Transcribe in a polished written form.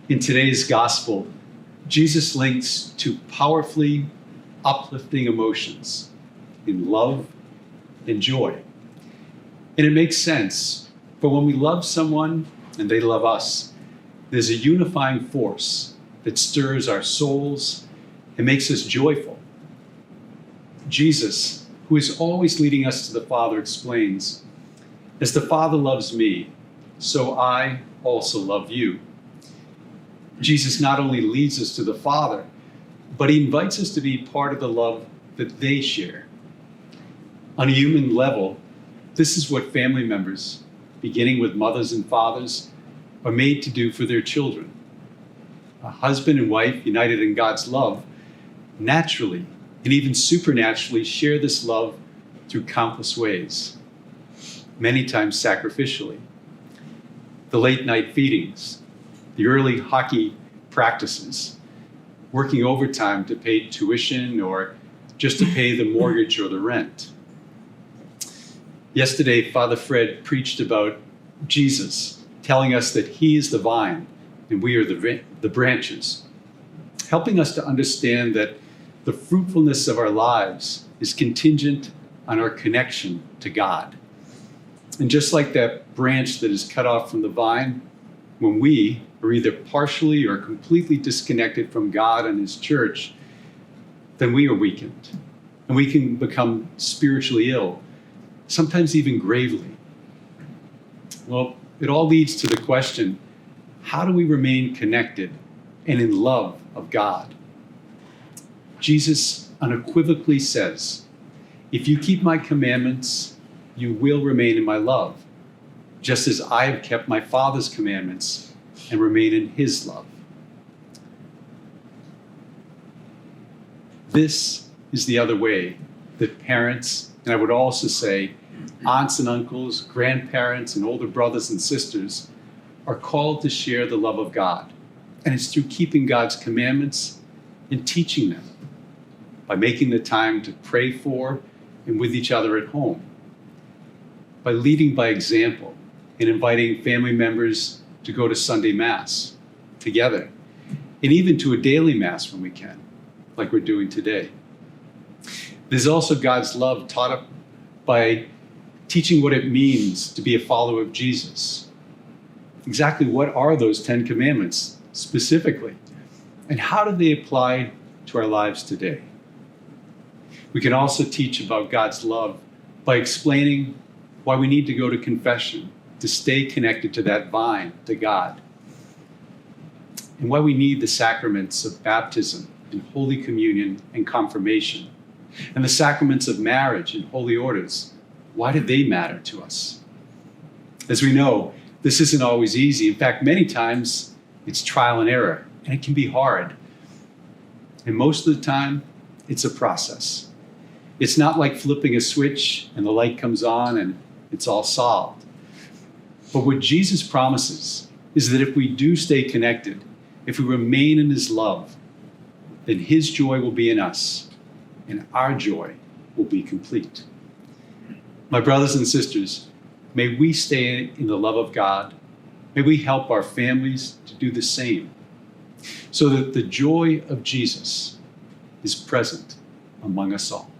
In today's gospel, Jesus links two powerfully uplifting emotions in love and joy. And it makes sense, for when we love someone and they love us, there's a unifying force that stirs our souls and makes us joyful. Jesus, who is always leading us to the Father, explains, "As the Father loves me, so I also love you." Jesus not only leads us to the Father, but he invites us to be part of the love that they share. On a human level, this is what family members, beginning with mothers and fathers, are made to do for their children. A husband and wife united in God's love naturally and even supernaturally share this love through countless ways, many times sacrificially. The late night feedings, the early hockey practices, working overtime to pay tuition or just to pay the mortgage or the rent. Yesterday, Father Fred preached about Jesus, telling us that he is the vine and we are the branches, helping us to understand that the fruitfulness of our lives is contingent on our connection to God. And just like that branch that is cut off from the vine, when we are either partially or completely disconnected from God and his church, then we are weakened and we can become spiritually ill, sometimes even gravely. Well, it all leads to the question, how do we remain connected and in love of God? Jesus unequivocally says, "If you keep my commandments, you will remain in my love, just as I have kept my Father's commandments and remain in his love." This is the other way that parents, and I would also say aunts and uncles, grandparents, and older brothers and sisters are called to share the love of God. And it's through keeping God's commandments and teaching them, by making the time to pray for and with each other at home, by leading by example and inviting family members to go to Sunday Mass together, and even to a daily Mass when we can, like we're doing today. There's also God's love taught up by teaching what it means to be a follower of Jesus. Exactly what are those 10 commandments specifically? And how do they apply to our lives today? We can also teach about God's love by explaining why we need to go to confession, to stay connected to that vine, to God, and why we need the sacraments of baptism and Holy Communion and confirmation, and the sacraments of marriage and holy orders. Why do they matter to us? As we know, this isn't always easy. In fact, many times it's trial and error, and it can be hard. And most of the time, it's a process. It's not like flipping a switch and the light comes on and it's all solved. But what Jesus promises is that if we do stay connected, if we remain in his love, then his joy will be in us and our joy will be complete. My brothers and sisters, may we stay in the love of God. May we help our families to do the same, so that the joy of Jesus is present among us all.